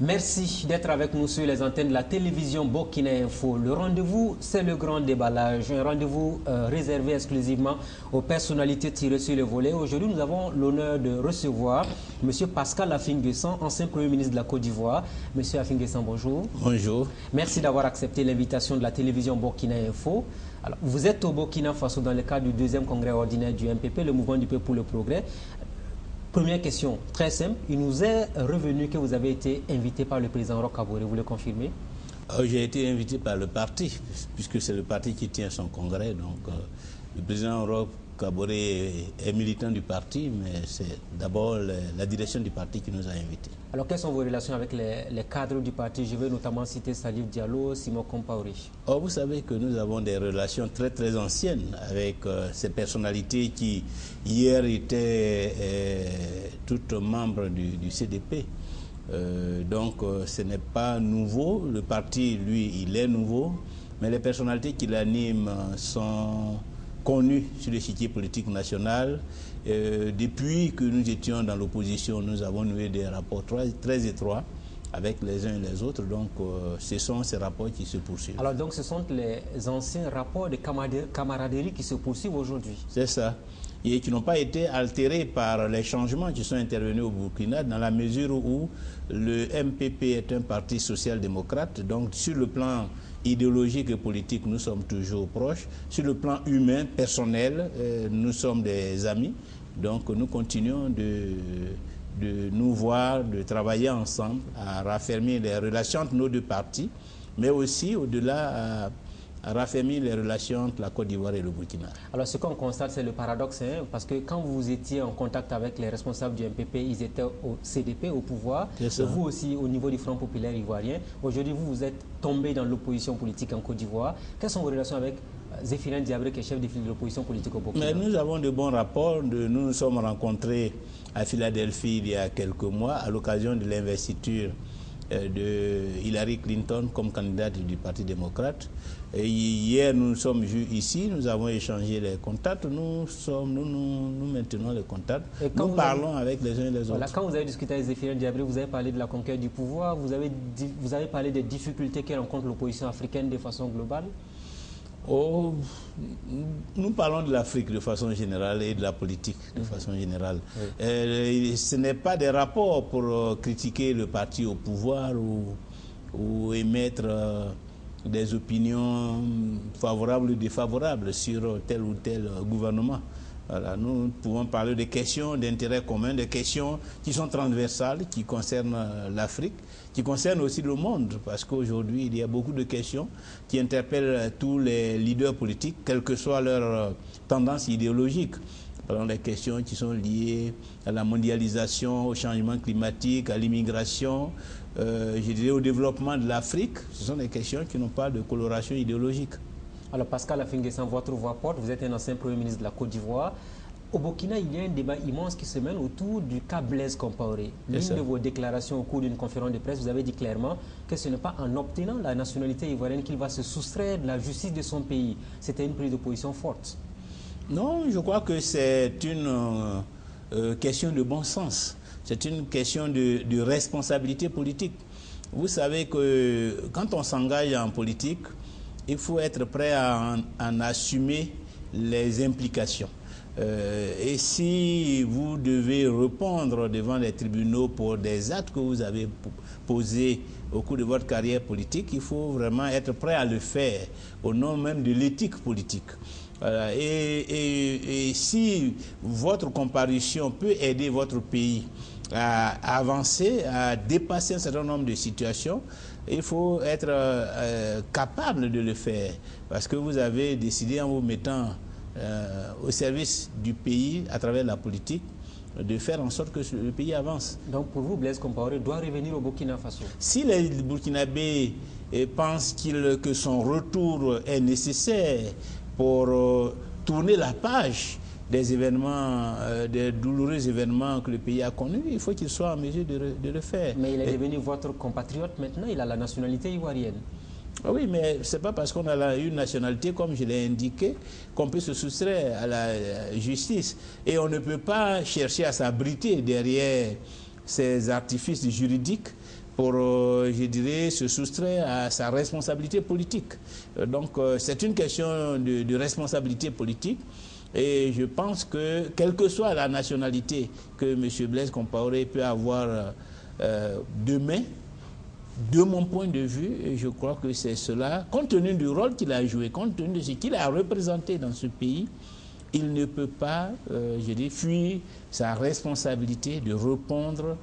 Merci d'être avec nous sur les antennes de la télévision Burkina Info. Le rendez-vous, c'est le grand déballage, un rendez-vous réservé exclusivement aux personnalités tirées sur le volet. Aujourd'hui, nous avons l'honneur de recevoir M. Pascal Affi-N'Guessan, ancien Premier ministre de la Côte d'Ivoire. M. Affi-N'Guessan, bonjour. Bonjour. Merci d'avoir accepté l'invitation de la télévision Burkina Info. Alors, vous êtes au Burkina Faso dans le cadre du deuxième congrès ordinaire du MPP, le Mouvement du Peuple pour le Progrès. Première question, très simple. Il nous est revenu que vous avez été invité par le président Roch Kaboré. Vous le confirmez? J'ai été invité par le parti, puisque c'est le parti qui tient son congrès. Donc, le président Roch Kaboré est militant du parti, mais c'est d'abord la direction du parti qui nous a invités. Alors, quelles sont vos relations avec les cadres du parti? Je vais notamment citer Salif Diallo, Simon Compaoré. Vous savez que nous avons des relations très très anciennes avec ces personnalités qui, hier, étaient toutes membres du CDP. Donc, ce n'est pas nouveau. Le parti, lui, il est nouveau. Mais les personnalités qui l'animent sont connues sur l'échiquier politique national. Depuis que nous étions dans l'opposition, nous avons noué des rapports très étroits avec les uns et les autres. Donc, ce sont ces rapports qui se poursuivent. Alors, donc, ce sont les anciens rapports de camaraderie qui se poursuivent aujourd'hui? C'est ça. Et qui n'ont pas été altérés par les changements qui sont intervenus au Burkina, dans la mesure où le MPP est un parti social-démocrate. Donc, sur le plan idéologique et politique, nous sommes toujours proches. Sur le plan humain, personnel, nous sommes des amis. Donc, nous continuons de nous voir, de travailler ensemble à raffermir les relations entre nos deux partis, mais aussi, au-delà, à raffermir les relations entre la Côte d'Ivoire et le Burkina. Alors, ce qu'on constate, c'est le paradoxe, hein, parce que quand vous étiez en contact avec les responsables du MPP, ils étaient au CDP, au pouvoir, et vous aussi au niveau du Front populaire ivoirien. Aujourd'hui, vous êtes tombé dans l'opposition politique en Côte d'Ivoire. Quelles sont vos relations avec Zéphirin Diabré, qui est chef de file de l'opposition politique au Burkina? Mais nous avons de bons rapports. Nous nous sommes rencontrés à Philadelphie il y a quelques mois à l'occasion de l'investiture de Hillary Clinton comme candidate du Parti démocrate. Et hier, nous sommes ici, nous avons échangé les contacts, nous maintenons les contacts, nous parlons avec les uns et les autres. Quand vous avez discuté avec Zéphirin Diabré, vous avez parlé de la conquête du pouvoir, vous avez parlé des difficultés que rencontre l'opposition africaine de façon globale? Nous parlons de l'Afrique de façon générale et de la politique de façon générale. Oui. Ce n'est pas des rapports pour critiquer le parti au pouvoir ou émettre des opinions favorables ou défavorables sur tel ou tel gouvernement. Voilà, nous pouvons parler de questions d'intérêt commun, de questions qui sont transversales, qui concernent l'Afrique, qui concernent aussi le monde, parce qu'aujourd'hui, il y a beaucoup de questions qui interpellent tous les leaders politiques, quelle que soit leur tendance idéologique. Par exemple, les questions qui sont liées à la mondialisation, au changement climatique, à l'immigration, je dirais au développement de l'Afrique, ce sont des questions qui n'ont pas de coloration idéologique. Alors Pascal Affi-N'Guessan, votre voix porte, vous êtes un ancien Premier ministre de la Côte d'Ivoire. Au Burkina, il y a un débat immense qui se mène autour du cas Blaise Compaoré. L'une de vos déclarations au cours d'une conférence de presse, vous avez dit clairement que ce n'est pas en obtenant la nationalité ivoirienne qu'il va se soustraire de la justice de son pays. C'était une prise de position forte. Non, je crois que c'est une question de bon sens. C'est une question de responsabilité politique. Vous savez que quand on s'engage en politique, il faut être prêt à en assumer les implications. Et si vous devez répondre devant les tribunaux pour des actes que vous avez posés au cours de votre carrière politique, il faut vraiment être prêt à le faire au nom même de l'éthique politique. Et si votre comparution peut aider votre pays à avancer, à dépasser un certain nombre de situations, il faut être capable de le faire, parce que vous avez décidé, en vous mettant au service du pays à travers la politique, de faire en sorte que le pays avance. Donc pour vous, Blaise Compaoré doit revenir au Burkina Faso? Si les Burkinabés pensent que son retour est nécessaire pour tourner la page des événements, des douloureux événements que le pays a connus, il faut qu'il soit en mesure de le faire. Mais il est devenu votre compatriote maintenant, il a la nationalité ivoirienne. Oui, mais ce n'est pas parce qu'on a une nationalité, comme je l'ai indiqué, qu'on peut se soustraire à la justice. Et on ne peut pas chercher à s'abriter derrière ces artifices juridiques pour, je dirais, se soustraire à sa responsabilité politique. Donc, c'est une question de responsabilité politique. Et je pense que, quelle que soit la nationalité que M. Blaise Compaoré peut avoir demain, de mon point de vue, je crois que c'est cela, compte tenu du rôle qu'il a joué, compte tenu de ce qu'il a représenté dans ce pays, il ne peut pas, je dis, fuir sa responsabilité de répondre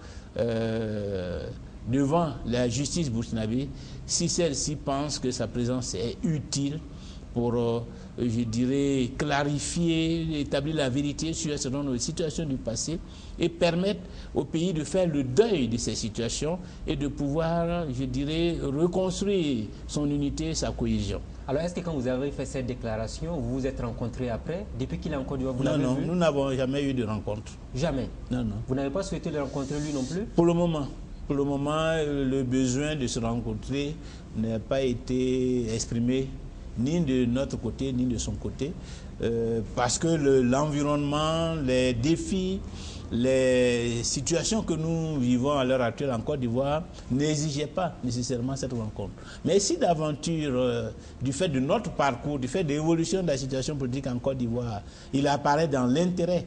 devant la justice burkinabé si celle-ci pense que sa présence est utile pour, je dirais, clarifier, établir la vérité sur nos situations du passé et permettre au pays de faire le deuil de ces situations et de pouvoir, je dirais, reconstruire son unité, sa cohésion. Alors, est-ce que quand vous avez fait cette déclaration, vous vous êtes rencontrés après? Depuis qu'il est en Côte d'Ivoire, vous l'avez vu? Non, nous n'avons jamais eu de rencontre. Jamais? Non, non. Vous n'avez pas souhaité le rencontrer lui non plus? Pour le moment. Pour le moment, le besoin de se rencontrer n'a pas été exprimé ni de notre côté, ni de son côté, parce que l'environnement, les défis, les situations que nous vivons à l'heure actuelle en Côte d'Ivoire n'exigeaient pas nécessairement cette rencontre. Mais si d'aventure, du fait de notre parcours, du fait de l'évolution de la situation politique en Côte d'Ivoire, il apparaît dans l'intérêt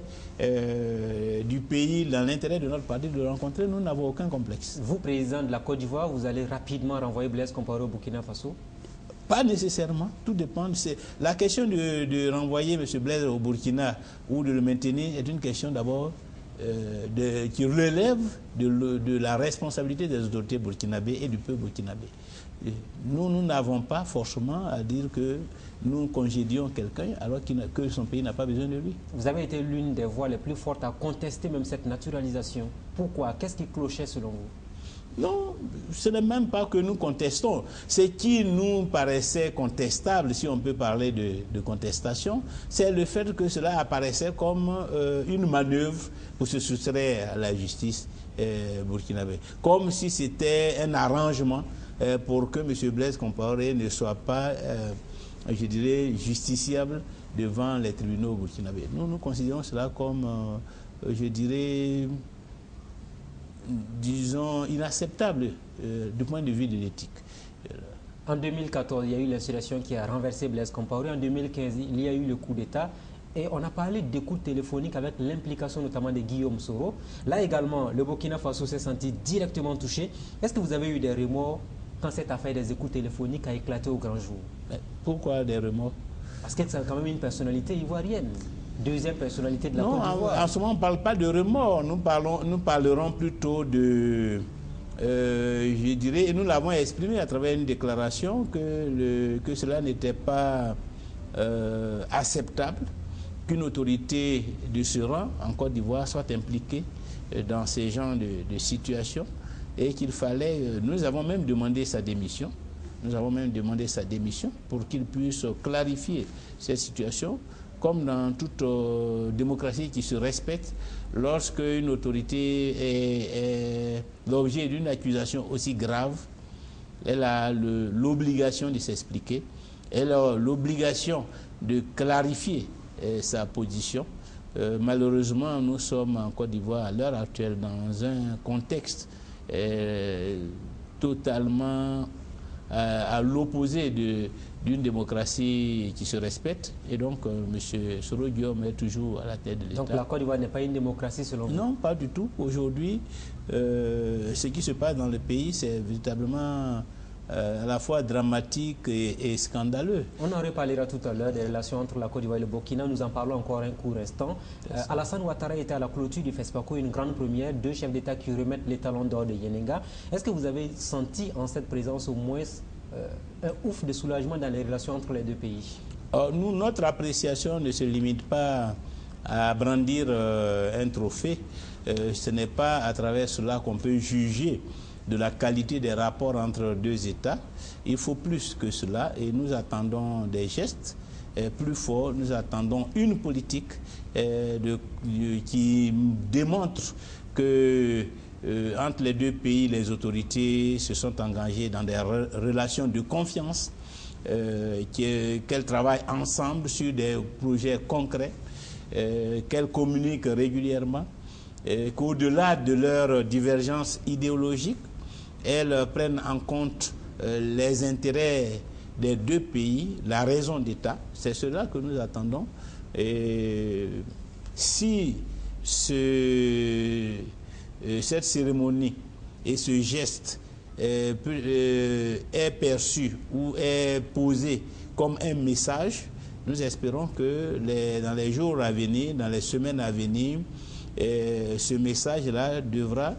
du pays, dans l'intérêt de notre parti de le rencontrer, nous n'avons aucun complexe. Vous, président de la Côte d'Ivoire, vous allez rapidement renvoyer Blaise Compaoré au Burkina Faso? Pas nécessairement, tout dépend. La question de renvoyer M. Blaise au Burkina ou de le maintenir est une question d'abord qui relève de la responsabilité des autorités burkinabées et du peuple burkinabé. Nous n'avons pas forcément à dire que nous congédions quelqu'un alors que son pays n'a pas besoin de lui. Vous avez été l'une des voix les plus fortes à contester même cette naturalisation. Pourquoi? Qu'est-ce qui clochait selon vous? Non, ce n'est même pas que nous contestons. Ce qui nous paraissait contestable, si on peut parler de contestation, c'est le fait que cela apparaissait comme une manœuvre pour se soustraire à la justice burkinabé. Comme si c'était un arrangement pour que M. Blaise Compaoré ne soit pas, je dirais, justiciable devant les tribunaux burkinabés. Nous considérons cela comme, je dirais, disons, inacceptable du point de vue de l'éthique. En 2014, il y a eu l'insurrection qui a renversé Blaise Compaoré. En 2015, il y a eu le coup d'État. Et on a parlé d'écoute téléphonique avec l'implication notamment de Guillaume Soro. Là également, le Burkina Faso s'est senti directement touché. Est-ce que vous avez eu des remords quand cette affaire des écoutes téléphoniques a éclaté au grand jour? Pourquoi des remords? Parce que c'est quand même une personnalité ivoirienne. Deuxième personnalité de la Côte d'Ivoire. En ce moment, on ne parle pas de remords. Nous parlerons plutôt de, je dirais, et nous l'avons exprimé à travers une déclaration que cela n'était pas acceptable qu'une autorité de ce rang en Côte d'Ivoire soit impliquée dans ces genres de situations et qu'il fallait, nous avons même demandé sa démission. Nous avons même demandé sa démission pour qu'il puisse clarifier cette situation. Comme dans toute démocratie qui se respecte, lorsque une autorité est l'objet d'une accusation aussi grave, elle a l'obligation de s'expliquer, elle a l'obligation de clarifier sa position. Malheureusement, nous sommes en Côte d'Ivoire à l'heure actuelle dans un contexte totalement à l'opposé d'une démocratie qui se respecte. Et donc, M. Soro Guillaume est toujours à la tête de l'État. Donc la Côte d'Ivoire n'est pas une démocratie selon vous? Non, pas du tout. Aujourd'hui, ce qui se passe dans le pays, c'est véritablement à la fois dramatique et scandaleux. On en reparlera tout à l'heure des relations entre la Côte d'Ivoire et le Burkina. Nous en parlons encore un court instant. Alassane Ouattara était à la clôture du FESPACO, une grande première. Deux chefs d'État qui remettent l'étalon d'or de Yenenga. Est-ce que vous avez senti en cette présence au moins un ouf de soulagement dans les relations entre les deux pays? Notre appréciation ne se limite pas à brandir un trophée. Ce n'est pas à travers cela qu'on peut juger de la qualité des rapports entre deux États. Il faut plus que cela et nous attendons des gestes plus forts. Nous attendons une politique qui démontre que entre les deux pays, les autorités se sont engagées dans des relations de confiance, qu'elles travaillent ensemble sur des projets concrets, qu'elles communiquent régulièrement, qu'au-delà de leurs divergences idéologiques, elles prennent en compte les intérêts des deux pays, la raison d'État. C'est cela que nous attendons. Et si cette cérémonie et ce geste est perçu ou est posé comme un message, nous espérons que dans les jours à venir, dans les semaines à venir, ce message-là devra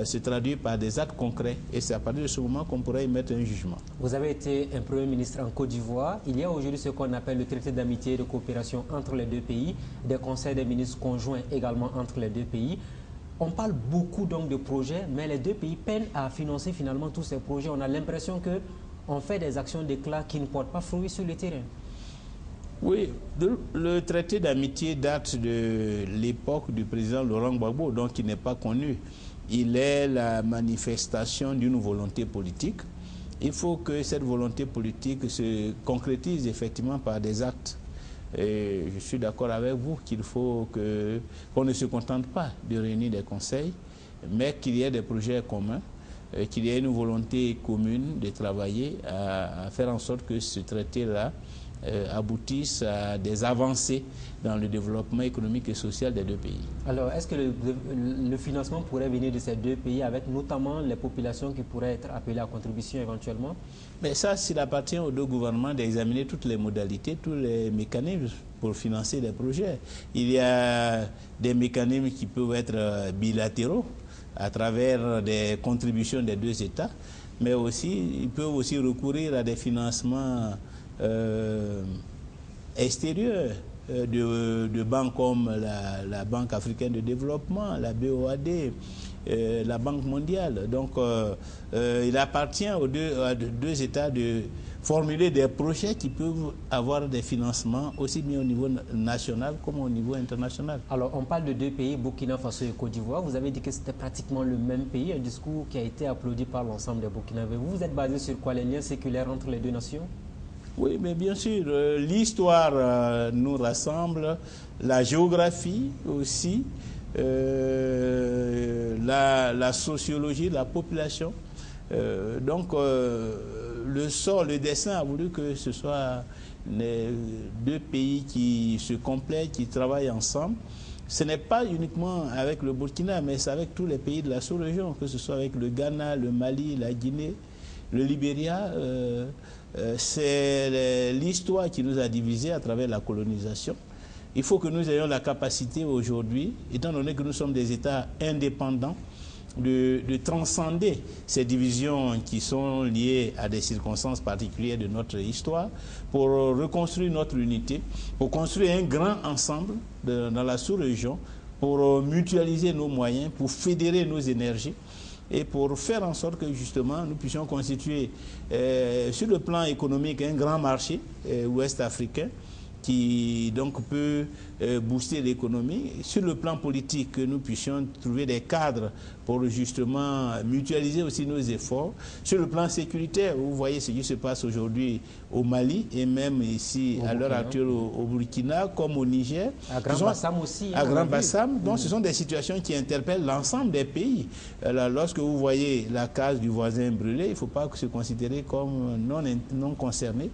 se traduire par des actes concrets. Et c'est à partir de ce moment qu'on pourra y mettre un jugement. Vous avez été un Premier ministre en Côte d'Ivoire. Il y a aujourd'hui ce qu'on appelle le traité d'amitié et de coopération entre les deux pays, des conseils des ministres conjoints également entre les deux pays. On parle beaucoup donc de projets, mais les deux pays peinent à financer finalement tous ces projets. On a l'impression qu'on fait des actions d'éclat qui ne portent pas fruit sur le terrain. Oui, le traité d'amitié date de l'époque du président Laurent Gbagbo, donc il n'est pas connu. Il est la manifestation d'une volonté politique. Il faut que cette volonté politique se concrétise effectivement par des actes. Et je suis d'accord avec vous qu'il faut qu'on ne se contente pas de réunir des conseils, mais qu'il y ait des projets communs, qu'il y ait une volonté commune de travailler à faire en sorte que ce traité-là aboutisse à des avancées dans le développement économique et social des deux pays. Alors, est-ce que le financement pourrait venir de ces deux pays avec notamment les populations qui pourraient être appelées à contribution éventuellement? Mais ça, s'il appartient aux deux gouvernements d'examiner toutes les modalités, tous les mécanismes pour financer les projets. Il y a des mécanismes qui peuvent être bilatéraux à travers des contributions des deux États, mais aussi, ils peuvent aussi recourir à des financements extérieures de banques comme la Banque africaine de développement, la BOAD, la Banque mondiale. Donc, il appartient aux deux États de formuler des projets qui peuvent avoir des financements aussi bien au niveau national comme au niveau international. Alors, on parle de deux pays, Burkina Faso et Côte d'Ivoire. Vous avez dit que c'était pratiquement le même pays, un discours qui a été applaudi par l'ensemble des Burkinabés. Vous êtes basé sur quoi, les liens séculaires entre les deux nations? Oui, mais bien sûr, l'histoire nous rassemble, la géographie aussi, la sociologie, la population. Donc, le destin a voulu que ce soit les deux pays qui se complètent, qui travaillent ensemble. Ce n'est pas uniquement avec le Burkina, mais c'est avec tous les pays de la sous-région, que ce soit avec le Ghana, le Mali, la Guinée, le Libéria. C'est l'histoire qui nous a divisés à travers la colonisation. Il faut que nous ayons la capacité aujourd'hui, étant donné que nous sommes des États indépendants, de transcender ces divisions qui sont liées à des circonstances particulières de notre histoire pour reconstruire notre unité, pour construire un grand ensemble dans la sous-région, pour mutualiser nos moyens, pour fédérer nos énergies et pour faire en sorte que justement nous puissions constituer sur le plan économique un grand marché ouest africain qui donc peut booster l'économie. Sur le plan politique, que nous puissions trouver des cadres pour justement mutualiser aussi nos efforts. Sur le plan sécuritaire, vous voyez ce qui se passe aujourd'hui au Mali et même ici à l'heure actuelle au Burkina comme au Niger. À Grand Bassam aussi. À Grand Bassam. Donc ce sont des situations qui interpellent l'ensemble des pays. Alors, lorsque vous voyez la case du voisin brûlée, il ne faut pas se considérer comme non concerné.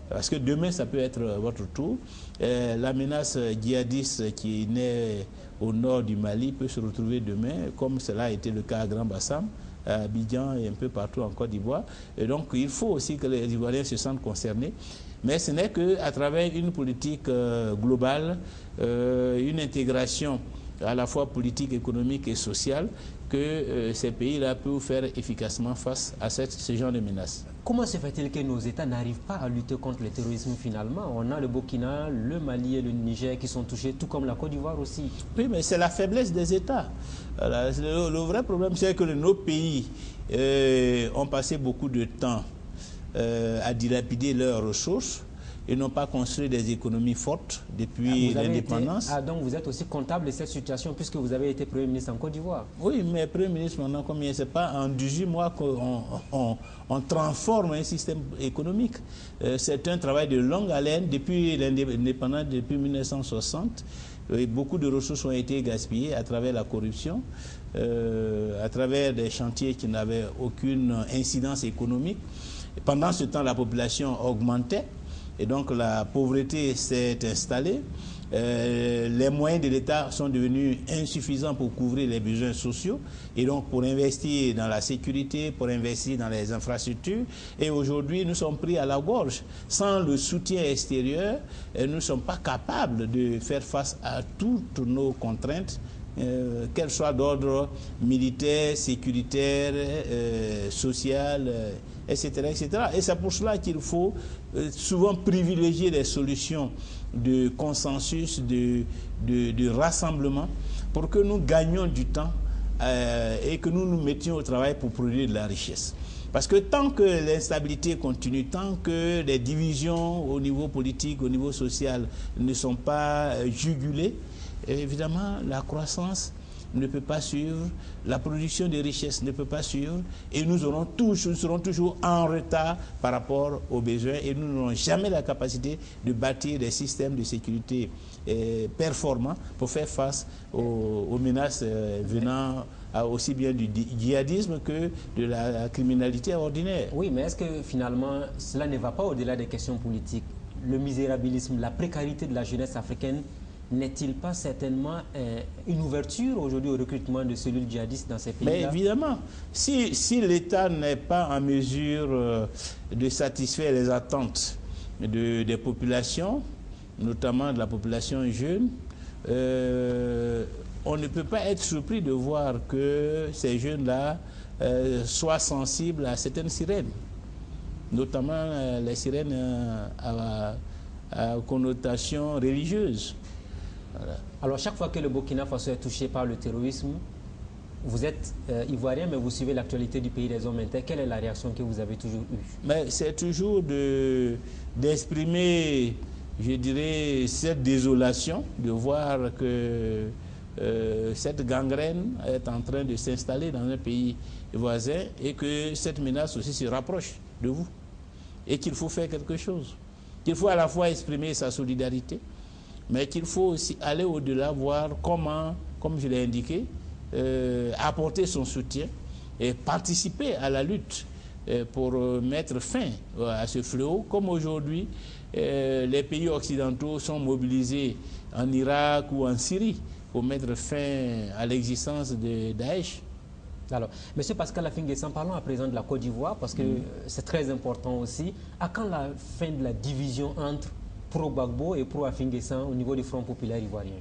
Parce que demain, ça peut être votre tour. La menace djihadiste qui est née au nord du Mali peut se retrouver demain, comme cela a été le cas à Grand Bassam, à Abidjan et un peu partout en Côte d'Ivoire. Et donc, il faut aussi que les Ivoiriens se sentent concernés. Mais ce n'est qu'à travers une politique globale, une intégration à la fois politique, économique et sociale, que ces pays-là peuvent faire efficacement face à ce genre de menaces. Comment se fait-il que nos États n'arrivent pas à lutter contre le terrorisme finalement? On a le Burkina, le Mali et le Niger qui sont touchés, tout comme la Côte d'Ivoire aussi. Oui, mais c'est la faiblesse des États. Le vrai problème, c'est que nos pays ont passé beaucoup de temps à dilapider leurs ressources. Ils n'ont pas construit des économies fortes depuis l'indépendance. Donc vous êtes aussi comptable de cette situation puisque vous avez été Premier ministre en Côte d'Ivoire. Oui, mais Premier ministre, maintenant, combien? C'est pas en 18 mois qu'on transforme un système économique. C'est un travail de longue haleine depuis l'indépendance, depuis 1960. Beaucoup de ressources ont été gaspillées à travers la corruption, à travers des chantiers qui n'avaient aucune incidence économique. Et pendant ce temps, la population augmentait et donc la pauvreté s'est installée. Les moyens de l'État sont devenus insuffisants pour couvrir les besoins sociaux et donc pour investir dans la sécurité, pour investir dans les infrastructures. Et aujourd'hui, nous sommes pris à la gorge. Sans le soutien extérieur, nous ne sommes pas capables de faire face à toutes nos contraintes, qu'elles soient d'ordre militaire, sécuritaire, social, etc., etc. Et c'est pour cela qu'il faut souvent privilégier des solutions de consensus, de rassemblement, pour que nous gagnions du temps et que nous nous mettions au travail pour produire de la richesse. Parce que tant que l'instabilité continue, tant que les divisions au niveau politique, au niveau social ne sont pas jugulées, évidemment, la croissance ne peut pas suivre, la production de richesses ne peut pas suivre, et nous serons toujours en retard par rapport aux besoins, et nous n'aurons jamais la capacité de bâtir des systèmes de sécurité performants pour faire face aux menaces venant aussi bien du djihadisme que de la criminalité ordinaire. Oui, mais est-ce que finalement, cela ne va pas au-delà des questions politiques? Le misérabilisme, la précarité de la jeunesse africaine n'est-il pas certainement une ouverture aujourd'hui au recrutement de cellules djihadistes dans ces pays-là? Mais évidemment, si l'État n'est pas en mesure de satisfaire les attentes des populations, notamment de la population jeune, on ne peut pas être surpris de voir que ces jeunes-là soient sensibles à certaines sirènes, notamment les sirènes à connotation religieuse. Voilà. Alors chaque fois que le Burkina Faso est touché par le terrorisme, vous êtes ivoirien, mais vous suivez l'actualité du pays des hommes inter. Quelle est la réaction que vous avez toujours eue? Mais c'est toujours d'exprimer, je dirais, cette désolation de voir que cette gangrène est en train de s'installer dans un pays voisin et que cette menace aussi se rapproche de vous et qu'il faut faire quelque chose. Qu'il faut à la fois exprimer sa solidarité, mais qu'il faut aussi aller au-delà, voir comment, comme je l'ai indiqué, apporter son soutien et participer à la lutte pour mettre fin à ce fléau. Comme aujourd'hui, les pays occidentaux sont mobilisés en Irak ou en Syrie pour mettre fin à l'existence de Daesh. Alors, M. Pascal Affinguessan, parlons à présent de la Côte d'Ivoire, parce que c'est très important aussi. À quand la fin de la division entre pro-Gbagbo et pro-Affinguessan au niveau du Front populaire ivoirien?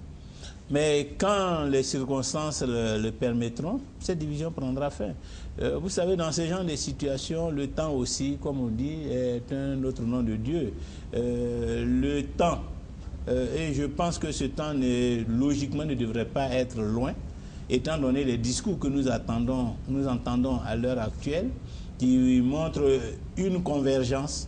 Mais quand les circonstances le permettront, cette division prendra fin. Vous savez, dans ce genre de situations, le temps aussi, comme on dit, est un autre nom de Dieu. Le temps, et je pense que ce temps logiquement ne devrait pas être loin, étant donné les discours que nous entendons à l'heure actuelle, qui montrent une convergence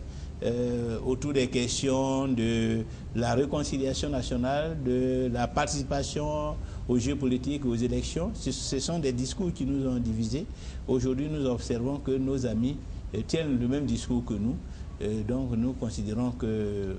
autour des questions de la réconciliation nationale, de la participation aux jeux politiques, aux élections. Ce sont des discours qui nous ont divisés. Aujourd'hui, nous observons que nos amis tiennent le même discours que nous. Donc, nous considérons que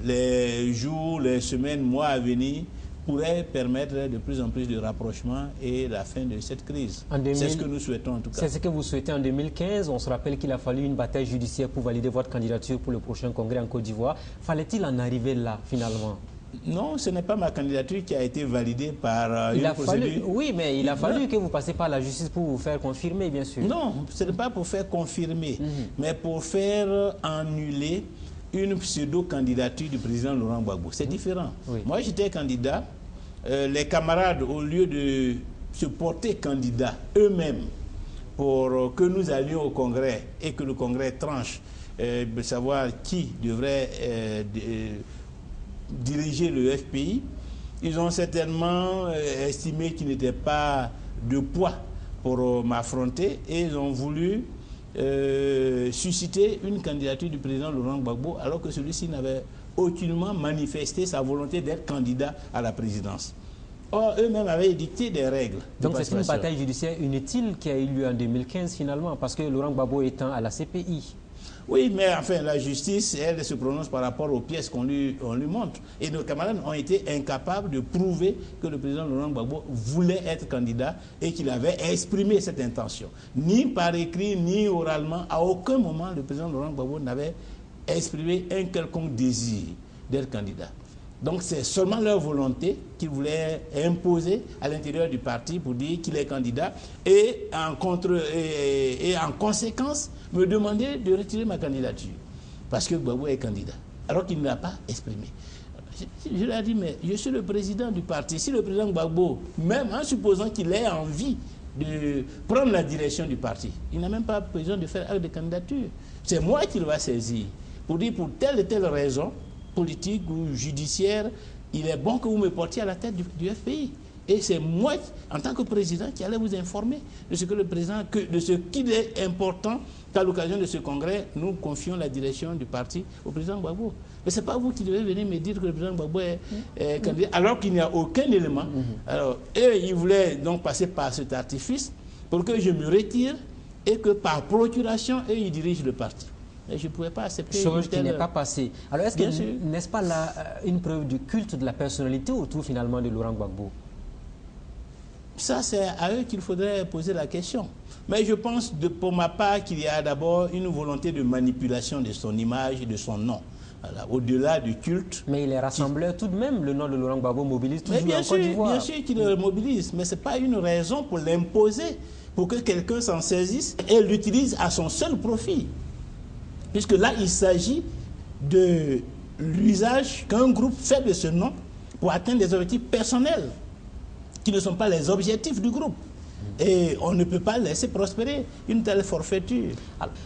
les jours, les semaines, mois à venir pourrait permettre de plus en plus de rapprochement et la fin de cette crise. C'est ce que nous souhaitons en tout cas. C'est ce que vous souhaitez. En 2015, on se rappelle qu'il a fallu une bataille judiciaire pour valider votre candidature pour le prochain congrès en Côte d'Ivoire. Fallait-il en arriver là, finalement? Non, ce n'est pas ma candidature qui a été validée par une procédure. Oui, mais il a fallu que vous passiez par la justice pour vous faire confirmer, bien sûr. Non, ce n'est pas pour faire confirmer, mais pour faire annuler une pseudo-candidature du président Laurent Gbagbo. C'est différent. Oui. Moi, j'étais candidat. Les camarades, au lieu de se porter candidat eux-mêmes pour que nous allions au Congrès et que le Congrès tranche, de savoir qui devrait diriger le FPI, ils ont certainement estimé qu'il n'était pas de poids pour m'affronter et ils ont voulu susciter une candidature du président Laurent Gbagbo alors que celui-ci n'avait aucunement manifesté sa volonté d'être candidat à la présidence. Or, eux-mêmes avaient édicté des règles. Donc c'est une bataille judiciaire inutile qui a eu lieu en 2015 finalement, parce que Laurent Gbagbo étant à la CPI. Oui, mais enfin, la justice, elle se prononce par rapport aux pièces qu'on lui montre. Et nos camarades ont été incapables de prouver que le président Laurent Gbagbo voulait être candidat et qu'il avait exprimé cette intention. Ni par écrit, ni oralement, à aucun moment, le président Laurent Gbagbo n'avait exprimé un quelconque désir d'être candidat. Donc c'est seulement leur volonté qu'ils voulaient imposer à l'intérieur du parti pour dire qu'il est candidat et en conséquence me demander de retirer ma candidature parce que Gbagbo est candidat alors qu'il ne l'a pas exprimé. Je leur ai dit, mais je suis le président du parti. Si le président Gbagbo, même en supposant qu'il ait envie de prendre la direction du parti, il n'a même pas besoin de faire acte de candidature. C'est moi qui le va saisir pour dire pour telle et telle raison politique ou judiciaire, il est bon que vous me portiez à la tête du FPI. Et c'est moi, en tant que président, qui allais vous informer de ce que le président, de ce qu'il est important qu'à l'occasion de ce congrès, nous confions la direction du parti au président Gbagbo. Mais ce n'est pas vous qui devez venir me dire que le président Gbagbo est candidat, alors qu'il n'y a aucun élément. Alors, eux, ils voulaient donc passer par cet artifice pour que je me retire et que par procuration, eux, ils dirigent le parti. Et je ne pouvais pas accepter... Chose qui n'est pas passée. Alors, est-ce que n'est-ce pas là une preuve du culte de la personnalité autour finalement de Laurent Gbagbo? Ça, c'est à eux qu'il faudrait poser la question. Mais je pense, pour ma part, qu'il y a d'abord une volonté de manipulation de son image et de son nom. Voilà, au-delà du culte. Mais il est rassembleur tout de même. Le nom de Laurent Gbagbo mobilise toujours en Côte d'Ivoire. Bien sûr qu'il le mobilise, mais ce n'est pas une raison pour l'imposer, pour que quelqu'un s'en saisisse et l'utilise à son seul profit. Puisque là, il s'agit de l'usage qu'un groupe fait de ce nom pour atteindre des objectifs personnels qui ne sont pas les objectifs du groupe. Et on ne peut pas laisser prospérer une telle forfaiture.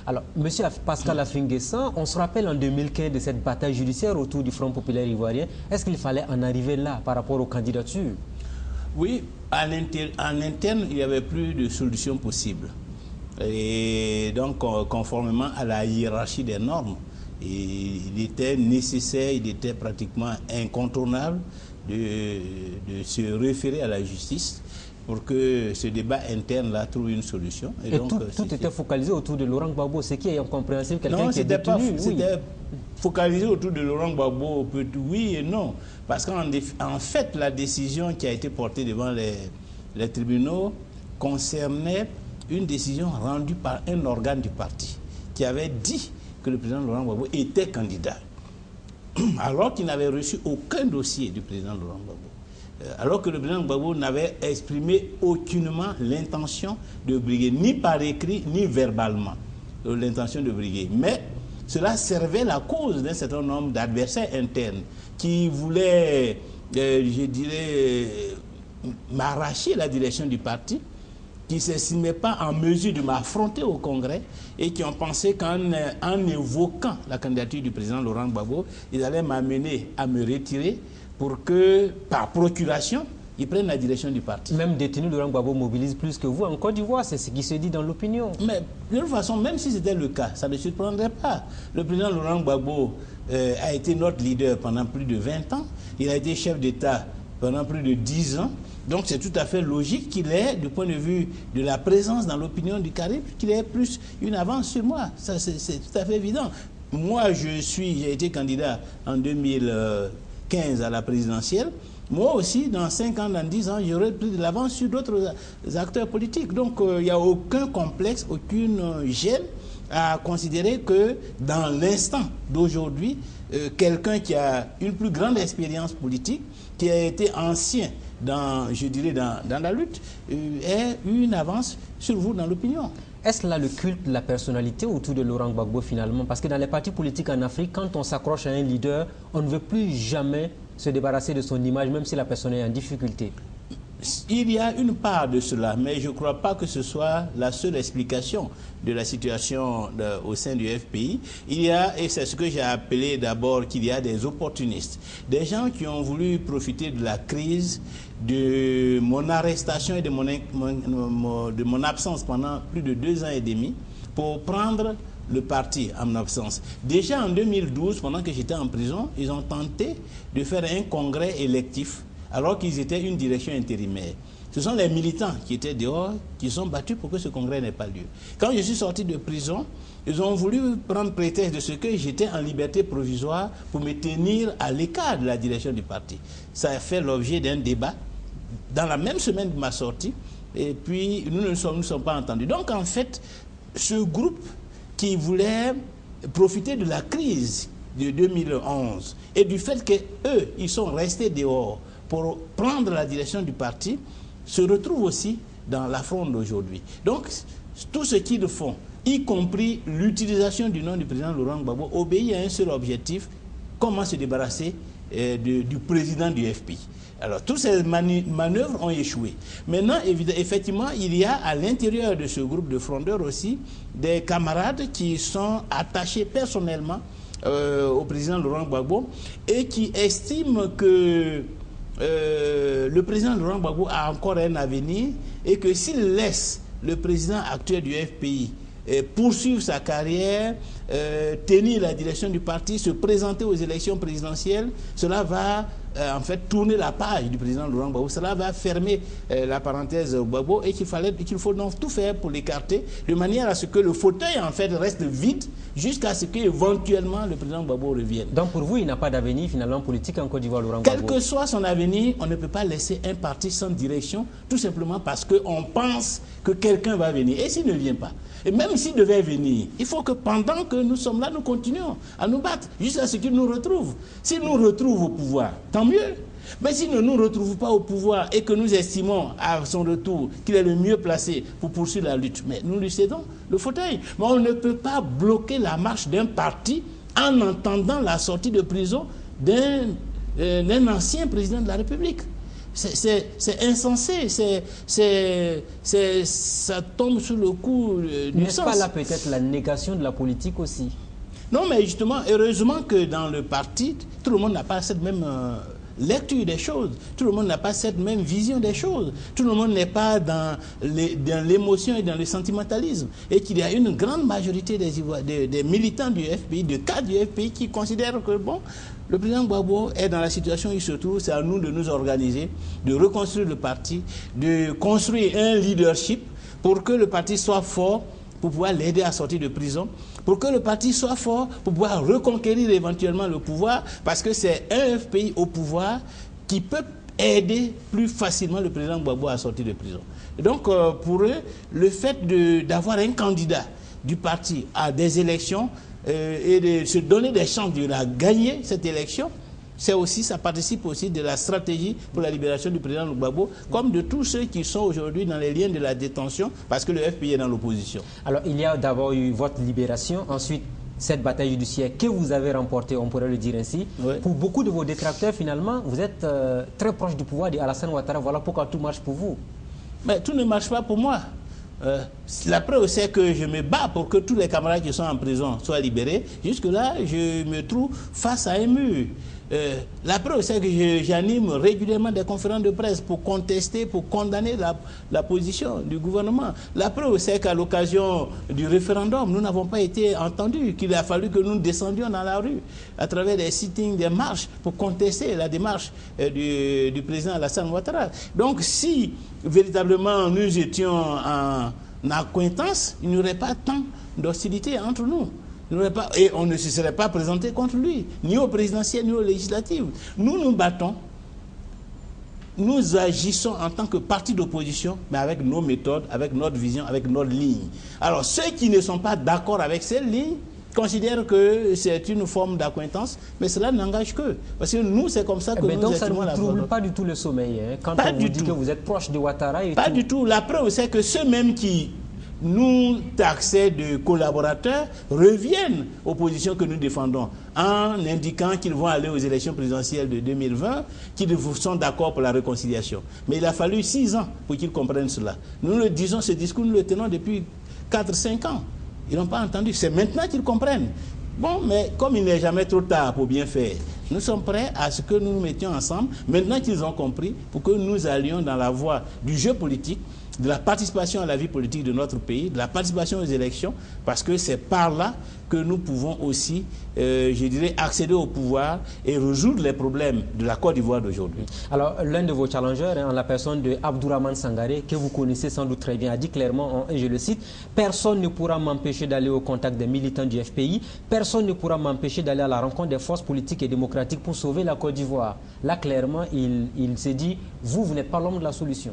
Alors, M. Pascal Affi-N'Guessan, on se rappelle en 2015 de cette bataille judiciaire autour du Front populaire ivoirien. Est-ce qu'il fallait en arriver là par rapport aux candidatures? Oui, en interne, il n'y avait plus de solution possible. Et donc, conformément à la hiérarchie des normes, il était nécessaire, il était pratiquement incontournable de se référer à la justice pour que ce débat interne-là trouve une solution. Et donc, tout était focalisé autour de Laurent Gbagbo, ce qui est incompréhensible. Non, c'était pas c'était focalisé autour de Laurent Gbagbo, oui et non. Parce qu'en fait, la décision qui a été portée devant les tribunaux concernait une décision rendue par un organe du parti qui avait dit que le président Laurent Gbagbo était candidat, alors qu'il n'avait reçu aucun dossier du président Laurent Gbagbo, alors que le président Gbagbo n'avait exprimé aucunement l'intention de briguer, ni par écrit, ni verbalement, l'intention de briguer. Mais cela servait la cause d'un certain nombre d'adversaires internes qui voulaient, je dirais, m'arracher la direction du parti, qui ne s'estimaient pas en mesure de m'affronter au Congrès et qui ont pensé qu'en évoquant la candidature du président Laurent Gbagbo, ils allaient m'amener à me retirer pour que, par procuration, ils prennent la direction du parti. Même détenu, Laurent Gbagbo mobilise plus que vous en Côte d'Ivoire, c'est ce qui se dit dans l'opinion. Mais de toute façon, même si c'était le cas, ça ne surprendrait pas. Le président Laurent Gbagbo a été notre leader pendant plus de 20 ans. Il a été chef d'État pendant plus de 10 ans. Donc c'est tout à fait logique qu'il ait, du point de vue de la présence dans l'opinion du Caribe, qu'il ait plus une avance sur moi. Ça, c'est tout à fait évident. Moi, j'ai été candidat en 2015 à la présidentielle. Moi aussi, dans 5 ans, dans 10 ans, j'aurai pris de l'avance sur d'autres acteurs politiques. Donc il n'y a aucun complexe, aucune gêne à considérer que dans l'instant d'aujourd'hui, quelqu'un qui a une plus grande expérience politique, qui a été ancien je dirais dans la lutte, est une avance sur vous dans l'opinion. Est-ce là le culte de la personnalité autour de Laurent Gbagbo finalement? Parce que dans les partis politiques en Afrique, quand on s'accroche à un leader, on ne veut plus jamais se débarrasser de son image, même si la personne est en difficulté. Il y a une part de cela, mais je ne crois pas que ce soit la seule explication de la situation au sein du FPI. Il y a, et c'est ce que j'ai appelé d'abord, qu'il y a des opportunistes, des gens qui ont voulu profiter de la crise, de mon arrestation et de mon absence pendant plus de 2 ans et demi pour prendre le parti en absence. Déjà en 2012, pendant que j'étais en prison, ils ont tenté de faire un congrès électif alors qu'ils étaient une direction intérimaire. Ce sont les militants qui étaient dehors qui sont battus pour que ce congrès n'ait pas lieu. Quand je suis sorti de prison, ils ont voulu prendre prétexte de ce que j'étais en liberté provisoire pour me tenir à l'écart de la direction du parti. Ça a fait l'objet d'un débat dans la même semaine de ma sortie, et puis nous ne nous sommes pas entendus. Donc en fait, ce groupe qui voulait profiter de la crise de 2011 et du fait qu'eux, ils sont restés dehors pour prendre la direction du parti, se retrouvent aussi dans la fronde d'aujourd'hui. Donc, tout ce qu'ils font, y compris l'utilisation du nom du président Laurent Gbagbo, obéit à un seul objectif: comment se débarrasser du président du FPI. Alors, toutes ces manœuvres ont échoué. Maintenant, effectivement, il y a à l'intérieur de ce groupe de frondeurs aussi des camarades qui sont attachés personnellement au président Laurent Gbagbo et qui estiment que le président Laurent Gbagbo a encore un avenir et que s'il laisse le président actuel du FPI poursuivre sa carrière, tenir la direction du parti, se présenter aux élections présidentielles, cela va en fait tourner la page du président Laurent Gbagbo, cela va fermer la parenthèse au Gbagbo et qu'il faut donc tout faire pour l'écarter de manière à ce que le fauteuil en fait reste vide jusqu'à ce qu'éventuellement le président Gbagbo revienne. Donc pour vous, il n'a pas d'avenir finalement politique en Côte d'Ivoire, Laurent Gbagbo? Quel que soit son avenir, on ne peut pas laisser un parti sans direction, tout simplement parce qu'on pense que quelqu'un va venir. Et s'il ne vient pas, et même s'il devait venir, il faut que pendant que nous sommes là, nous continuons à nous battre jusqu'à ce qu'il nous retrouve. S'il nous retrouve au pouvoir, tant mieux. Mais s'il ne nous retrouve pas au pouvoir et que nous estimons à son retour qu'il est le mieux placé pour poursuivre la lutte, mais nous lui cédons le fauteuil. Mais on ne peut pas bloquer la marche d'un parti en entendant la sortie de prison d'un ancien président de la République. C'est insensé, ça tombe sous le coup du sens. N'est-ce pas là peut-être la négation de la politique aussi? Non, mais justement, heureusement que dans le parti, tout le monde n'a pas cette même lecture des choses, tout le monde n'a pas cette même vision des choses, tout le monde n'est pas dans l'émotion et dans le sentimentalisme, et qu'il y a une grande majorité des militants du FPI, de cadres du FPI qui considèrent que bon, le président Gbagbo est dans la situation où il se trouve, c'est à nous de nous organiser, de reconstruire le parti, de construire un leadership pour que le parti soit fort, pour pouvoir l'aider à sortir de prison, pour que le parti soit fort, pour pouvoir reconquérir éventuellement le pouvoir, parce que c'est un FPI au pouvoir qui peut aider plus facilement le président Gbagbo à sortir de prison. Et donc, pour eux, le fait d'avoir un candidat du parti à des élections et de se donner des chances de la gagner, cette élection, ça participe aussi de la stratégie pour la libération du président Gbagbo, comme de tous ceux qui sont aujourd'hui dans les liens de la détention, parce que le FPI est dans l'opposition. Alors, il y a d'abord eu votre libération, ensuite cette bataille judiciaire que vous avez remportée, on pourrait le dire ainsi. Oui. Pour beaucoup de vos détracteurs, finalement, vous êtes très proche du pouvoir d'Alassane Ouattara. Voilà pourquoi tout marche pour vous. Mais tout ne marche pas pour moi. La preuve, c'est que je me bats pour que tous les camarades qui sont en prison soient libérés. Jusque-là, je me trouve face à un mur. La preuve, c'est que j'anime régulièrement des conférences de presse pour contester, pour condamner la position du gouvernement. La preuve, c'est qu'à l'occasion du référendum, nous n'avons pas été entendus, qu'il a fallu que nous descendions dans la rue à travers des sittings, des marches pour contester la démarche du président Alassane Ouattara. Donc, si véritablement nous étions en accointance, il n'y aurait pas tant d'hostilité entre nous. Et on ne se serait pas présenté contre lui, ni au présidentiel, ni aux législatives. Nous nous battons, nous agissons en tant que parti d'opposition, mais avec nos méthodes, avec notre vision, avec notre ligne. Alors, ceux qui ne sont pas d'accord avec cette ligne considèrent que c'est une forme d'accointance, mais cela n'engage que. Parce que nous, c'est comme ça que nous donc ça ne vous trouble pas du tout le sommeil, hein, quand on vous dit que vous êtes proche de Ouattara et pas du tout. La preuve, c'est que ceux-mêmes qui nous taxaient de collaborateurs reviennent aux positions que nous défendons en indiquant qu'ils vont aller aux élections présidentielles de 2020, qu'ils sont d'accord pour la réconciliation. Mais il a fallu 6 ans pour qu'ils comprennent cela. Nous le disons, ce discours, nous le tenons depuis 4-5 ans. Ils n'ont pas entendu. C'est maintenant qu'ils comprennent. Bon, mais comme il n'est jamais trop tard pour bien faire, nous sommes prêts à ce que nous nous mettions ensemble, maintenant qu'ils ont compris, pour que nous allions dans la voie du jeu politique, de la participation à la vie politique de notre pays, de la participation aux élections, parce que c'est par là que nous pouvons aussi, je dirais, accéder au pouvoir et résoudre les problèmes de la Côte d'Ivoire d'aujourd'hui. Alors, l'un de vos challengers, en la personne de Abdourahmane Sangaré, que vous connaissez sans doute très bien, a dit clairement, et je le cite, « Personne ne pourra m'empêcher d'aller au contact des militants du FPI, personne ne pourra m'empêcher d'aller à la rencontre des forces politiques et démocratiques pour sauver la Côte d'Ivoire. » Là, clairement, il s'est dit, vous n'êtes pas l'homme de la solution.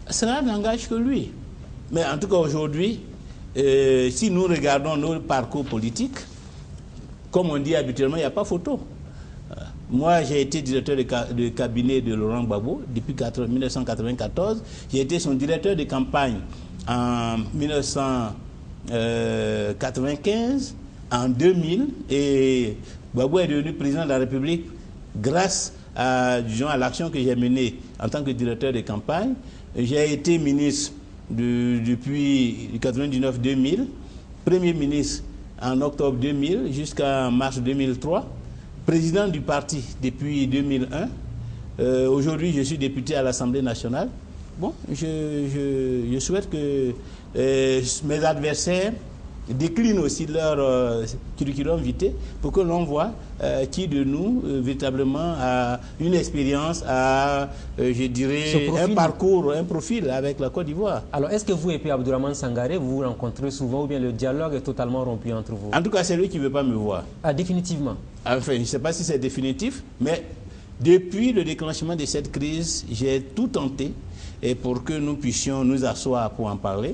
Cela n'engage que lui. Mais en tout cas, aujourd'hui, si nous regardons nos parcours politiques, comme on dit habituellement, il n'y a pas photo. Moi, j'ai été directeur de cabinet de Laurent Gbagbo depuis 1994. J'ai été son directeur de campagne en 1995, en 2000. Et Gbagbo est devenu président de la République grâce à l'action que j'ai menée en tant que directeur de campagne. J'ai été ministre depuis 1999-2000, Premier ministre en octobre 2000 jusqu'en mars 2003, président du parti depuis 2001. Aujourd'hui, je suis député à l'Assemblée nationale. Bon, je souhaite que mes adversaires déclinent aussi leur curriculum vitae pour que l'on voit qui de nous véritablement a une expérience, a, je dirais, un parcours, un profil avec la Côte d'Ivoire. Alors, est-ce que vous et puis Abdourahmane Sangaré, vous vous rencontrez souvent ou bien le dialogue est totalement rompu entre vous? En tout cas, c'est lui qui ne veut pas me voir. Ah, définitivement? Enfin, je ne sais pas si c'est définitif, mais depuis le déclenchement de cette crise, j'ai tout tenté et pour que nous puissions nous asseoir pour en parler.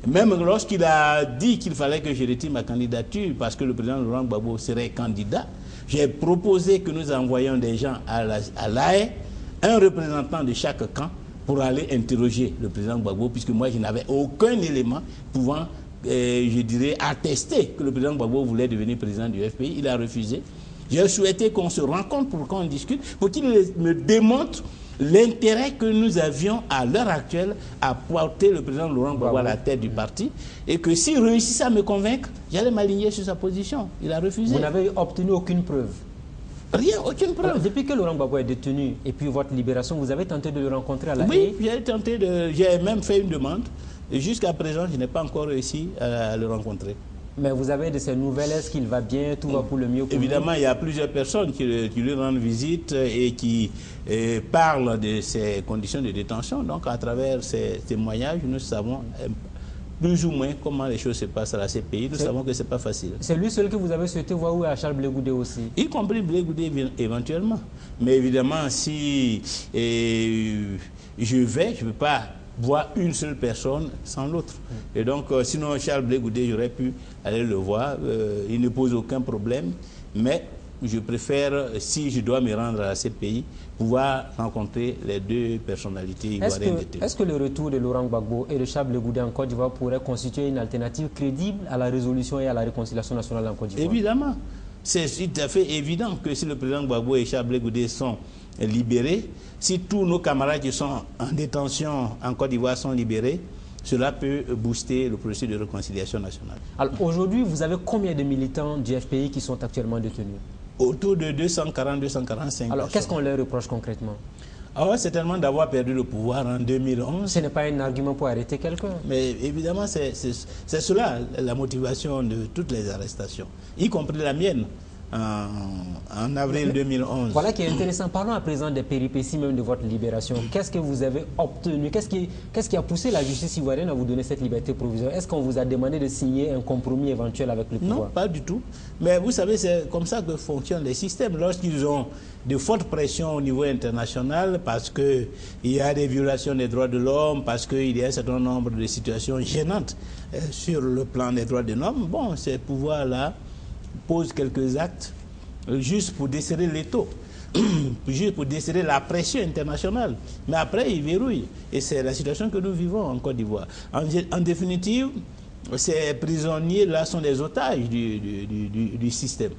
Même lorsqu'il a dit qu'il fallait que je retire ma candidature parce que le président Laurent Gbagbo serait candidat, j'ai proposé que nous envoyions des gens à La Haye, un représentant de chaque camp, pour aller interroger le président Gbagbo, puisque moi je n'avais aucun élément pouvant, je dirais, attester que le président Gbagbo voulait devenir président du FPI. Il a refusé. J'ai souhaité qu'on se rencontre pour qu'on discute, pour qu'il me démontre l'intérêt que nous avions à l'heure actuelle à porter le président Laurent Gbagbo à la tête du parti, et que s'il réussissait à me convaincre, j'allais m'aligner sur sa position. Il a refusé. Vous n'avez obtenu aucune preuve? Rien, aucune preuve. Alors, depuis que Laurent Gbagbo est détenu et puis votre libération, vous avez tenté de le rencontrer à La Haye? Oui, j'ai même fait une demande, et jusqu'à présent, je n'ai pas encore réussi à le rencontrer. Mais vous avez de ces nouvelles, est-ce qu'il va bien, tout va pour le mieux pour Évidemment, il y a plusieurs personnes qui lui rendent visite et qui parlent de ses conditions de détention. Donc, à travers ces témoignages, nous savons plus ou moins comment les choses se passent à la CPI. Nous savons que ce n'est pas facile. C'est lui seul que vous avez souhaité voir, ou à Charles Blé Goudé aussi? Y compris Blé Goudé éventuellement. Mais évidemment, si je ne peux pas voir une seule personne sans l'autre. Et donc, sinon, Charles Blé Goudé, j'aurais pu aller le voir. Il ne pose aucun problème. Mais je préfère, si je dois me rendre à la CPI, pouvoir rencontrer les deux personnalités ivoiriennes détenues. Est-ce que le retour de Laurent Gbagbo et de Charles Blé Goudé en Côte d'Ivoire pourrait constituer une alternative crédible à la résolution et à la réconciliation nationale en Côte d'Ivoire? Évidemment. C'est tout à fait évident que si le président Gbagbo et Charles Blé Goudé sont libérés, si tous nos camarades qui sont en détention en Côte d'Ivoire sont libérés, cela peut booster le processus de réconciliation nationale. Alors aujourd'hui, vous avez combien de militants du FPI qui sont actuellement détenus? Autour de 240-245. Alors qu'est-ce qu'on leur reproche concrètement? Alors, certainement d'avoir perdu le pouvoir en 2011. Ce n'est pas un argument pour arrêter quelqu'un. Mais évidemment, c'est cela la motivation de toutes les arrestations, y compris la mienne. En avril 2011. Voilà qui est intéressant. Parlons à présent des péripéties même de votre libération. Qu'est-ce que vous avez obtenu? Qu'est-ce qui a poussé la justice ivoirienne à vous donner cette liberté provisoire? Est-ce qu'on vous a demandé de signer un compromis éventuel avec le pouvoir? Non, pas du tout. Mais vous savez, c'est comme ça que fonctionnent les systèmes. Lorsqu'ils ont de fortes pressions au niveau international, parce qu'il y a des violations des droits de l'homme, parce qu'il y a un certain nombre de situations gênantes sur le plan des droits de l'homme, bon, ces pouvoirs-là pose quelques actes juste pour desserrer l'étau, juste pour desserrer la pression internationale. Mais après, ils verrouillent. Et c'est la situation que nous vivons en Côte d'Ivoire. En définitive, ces prisonniers-là sont des otages du système.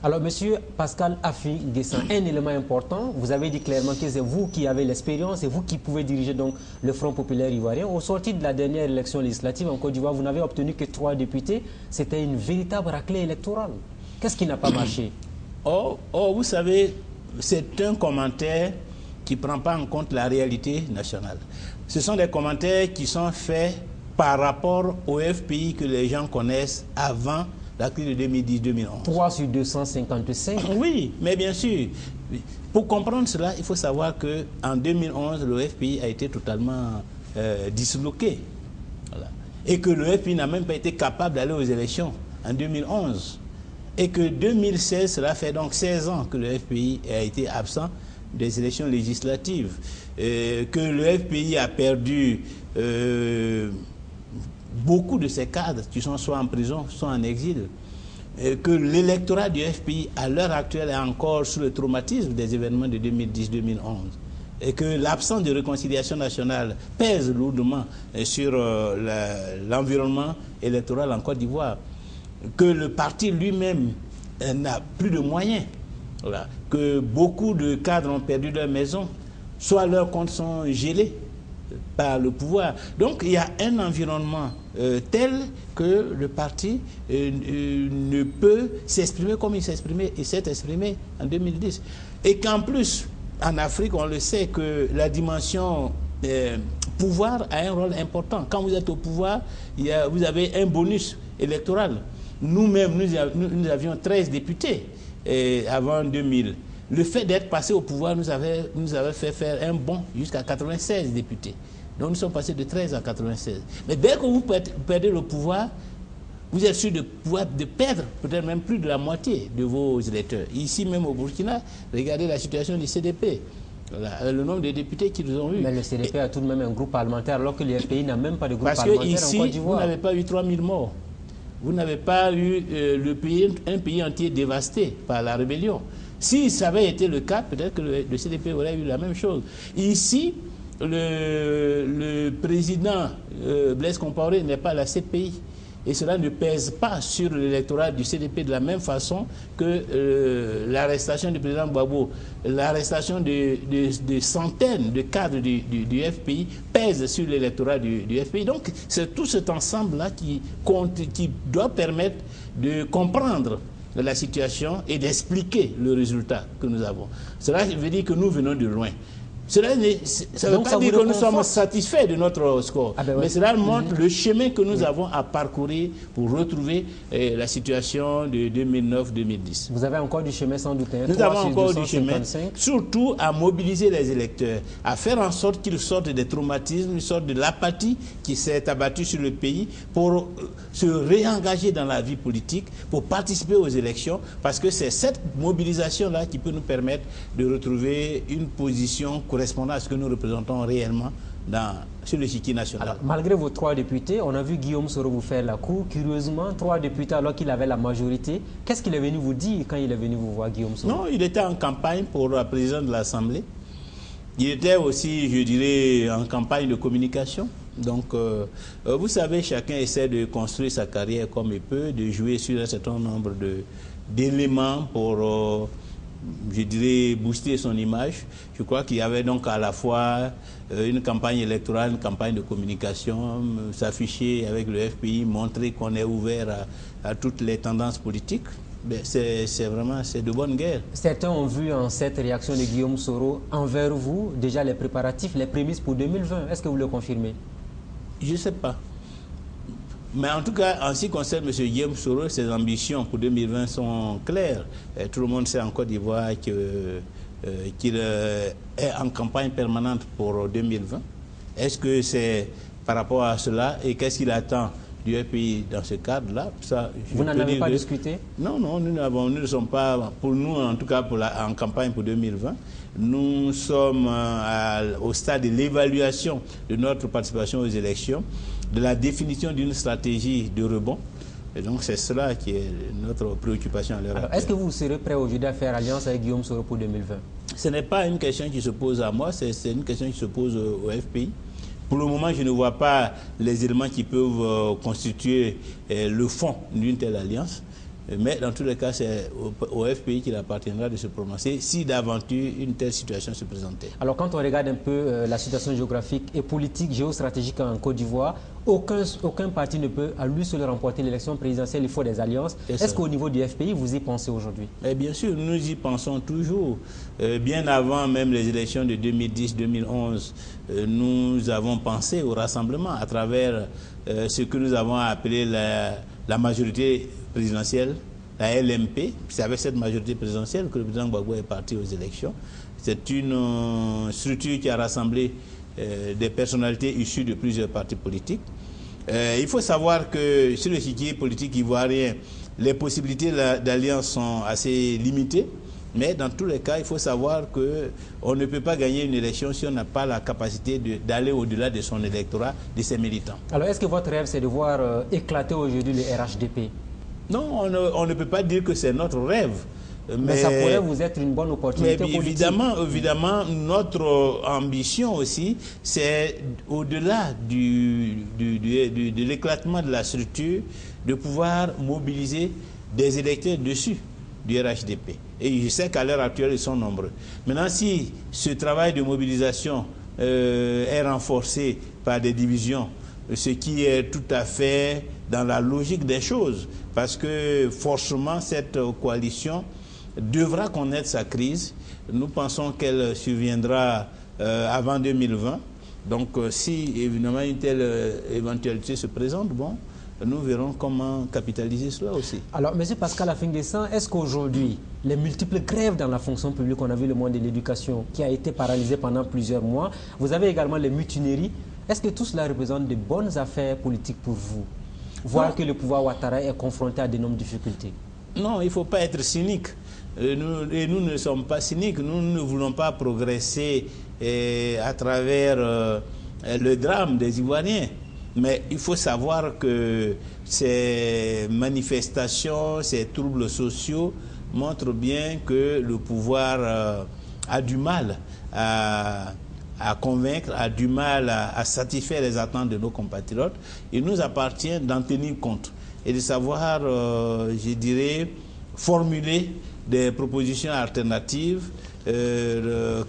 Alors, monsieur Pascal Affi-Guessan, un élément important, vous avez dit clairement que c'est vous qui avez l'expérience et vous qui pouvez diriger donc le Front populaire ivoirien. Au sortir de la dernière élection législative en Côte d'Ivoire, vous n'avez obtenu que 3 députés. C'était une véritable raclée électorale. Qu'est-ce qui n'a pas marché? Vous savez, c'est un commentaire qui ne prend pas en compte la réalité nationale. Ce sont des commentaires qui sont faits par rapport au FPI que les gens connaissent avant la crise de 2010-2011. 3 sur 255. Oui, mais bien sûr. Pour comprendre cela, il faut savoir qu'en 2011, le FPI a été totalement disloqué. Voilà. Et que le FPI n'a même pas été capable d'aller aux élections en 2011. Et que 2016, cela fait donc 16 ans que le FPI a été absent des élections législatives. Que le FPI a perdu beaucoup de ses cadres qui sont soit en prison, soit en exil. Que l'électorat du FPI, à l'heure actuelle, est encore sous le traumatisme des événements de 2010-2011. Et que l'absence de réconciliation nationale pèse lourdement sur l'environnement électoral en Côte d'Ivoire. Que le parti lui-même n'a plus de moyens. Voilà. Que beaucoup de cadres ont perdu leur maison, soit leurs comptes sont gelés par le pouvoir. Donc il y a un environnement tel que le parti ne peut s'exprimer comme il s'est exprimé en 2010. Et qu'en plus, en Afrique, on le sait que la dimension pouvoir a un rôle important. Quand vous êtes au pouvoir, vous avez un bonus électoral. Nous-mêmes, nous avions 13 députés avant 2000. Le fait d'être passé au pouvoir nous avait fait faire un bond jusqu'à 96 députés. Donc nous sommes passés de 13 à 96. Mais dès que vous perdez le pouvoir, vous êtes sûr de perdre peut-être même plus de la moitié de vos électeurs. Ici même au Burkina, regardez la situation du CDP. Voilà, le nombre de députés qu'ils ont eu. Mais le CDP a tout de même un groupe parlementaire alors que le FPI n'a même pas de groupe parlementaire en Côte d'Ivoire. Parce que ici, vous n'avez pas eu 3000 morts. Vous n'avez pas eu un pays entier dévasté par la rébellion. Si ça avait été le cas, peut-être que le CDP aurait eu la même chose. Ici, le président Blaise Compaoré n'est pas la CPI. Et cela ne pèse pas sur l'électorat du CDP de la même façon que l'arrestation du président Gbagbo, l'arrestation de centaines de cadres du FPI pèse sur l'électorat du FPI. Donc c'est tout cet ensemble-là qui doit permettre de comprendre la situation et d'expliquer le résultat que nous avons. Cela veut dire que nous venons de loin. Ça ne veut pas dire que nous sommes satisfaits de notre score, mais cela montre le chemin que nous avons à parcourir pour retrouver la situation de 2009-2010. Vous avez encore du chemin sans doute. Nous avons encore du chemin, surtout à mobiliser les électeurs, à faire en sorte qu'ils sortent des traumatismes, ils sortent de l'apathie qui s'est abattue sur le pays pour se réengager dans la vie politique, pour participer aux élections, parce que c'est cette mobilisation-là qui peut nous permettre de retrouver une position correspondant à ce que nous représentons réellement sur l'échiquier national. Alors, malgré vos 3 députés, on a vu Guillaume Soro vous faire la cour. Curieusement, 3 députés alors qu'il avait la majorité. Qu'est-ce qu'il est venu vous dire quand il est venu vous voir, Guillaume Soro? Non, il était en campagne pour la présidence de l'Assemblée. Il était aussi, je dirais, en campagne de communication. Donc, vous savez, chacun essaie de construire sa carrière comme il peut, de jouer sur un certain nombre d'éléments pour... je dirais, booster son image. Je crois qu'il y avait donc à la fois une campagne électorale, une campagne de communication, s'afficher avec le FPI, montrer qu'on est ouvert à toutes les tendances politiques. C'est de bonne guerre. Certains ont vu en cette réaction de Guillaume Soro envers vous déjà les préparatifs, les prémices pour 2020. Est-ce que vous le confirmez? Je ne sais pas. Mais en tout cas, en ce qui concerne M. Guillaume Soro, ses ambitions pour 2020 sont claires. Et tout le monde sait en Côte d'Ivoire qu'il est en campagne permanente pour 2020. Est-ce que c'est par rapport à cela et qu'est-ce qu'il attend du pays dans ce cadre-là? Vous n'en avez pas discuté? Non, nous ne sommes pas, pour nous en tout cas en campagne pour 2020, nous sommes au stade de l'évaluation de notre participation aux élections, de la définition d'une stratégie de rebond. Et donc c'est cela qui est notre préoccupation à l'heure actuelle. Est-ce que vous serez prêt aujourd'hui à faire alliance avec Guillaume Soro pour 2020? Ce n'est pas une question qui se pose à moi, c'est une question qui se pose au FPI. Pour le moment, je ne vois pas les éléments qui peuvent constituer le fond d'une telle alliance. Mais dans tous les cas, c'est au FPI qu'il appartiendra de se prononcer si d'aventure une telle situation se présentait. Alors quand on regarde un peu la situation géographique et politique, géostratégique en Côte d'Ivoire, aucun parti ne peut à lui seul remporter l'élection présidentielle, il faut des alliances. Est-ce qu'au niveau du FPI, vous y pensez aujourd'hui? Bien sûr, nous y pensons toujours. Bien avant même les élections de 2010-2011, nous avons pensé au rassemblement à travers ce que nous avons appelé la majorité présidentielle, la LMP. C'est avec cette majorité présidentielle que le président Gbagbo est parti aux élections. C'est une structure qui a rassemblé des personnalités issues de plusieurs partis politiques. Il faut savoir que sur l'échiquier politique ivoirien, les possibilités d'alliance sont assez limitées, mais dans tous les cas, il faut savoir qu'on ne peut pas gagner une élection si on n'a pas la capacité d'aller au-delà de son électorat, de ses militants. Alors, est-ce que votre rêve, c'est de voir éclater aujourd'hui le RHDP? Non, on ne peut pas dire que c'est notre rêve. Mais ça pourrait vous être une bonne opportunité politique. Évidemment, notre ambition aussi, c'est au-delà de l'éclatement de la structure, de pouvoir mobiliser des électeurs dessus du RHDP. Et je sais qu'à l'heure actuelle, ils sont nombreux. Maintenant, si ce travail de mobilisation est renforcé par des divisions, ce qui est tout à fait dans la logique des choses, parce que forcément, cette coalition devra connaître sa crise. Nous pensons qu'elle surviendra avant 2020. Donc, si évidemment une telle éventualité se présente, bon, nous verrons comment capitaliser cela aussi. Alors, M. Pascal Afingessant, est-ce qu'aujourd'hui, les multiples grèves dans la fonction publique, on a vu le monde de l'éducation qui a été paralysé pendant plusieurs mois, vous avez également les mutineries, est-ce que tout cela représente de bonnes affaires politiques pour vous? Voir que le pouvoir Ouattara est confronté à d'énormes difficultés. Non, il ne faut pas être cynique. Nous ne sommes pas cyniques. Nous ne voulons pas progresser à travers le drame des Ivoiriens. Mais il faut savoir que ces manifestations, ces troubles sociaux montrent bien que le pouvoir a du mal à convaincre, a du mal à satisfaire les attentes de nos compatriotes. Il nous appartient d'en tenir compte et de savoir, je dirais, formuler des propositions alternatives,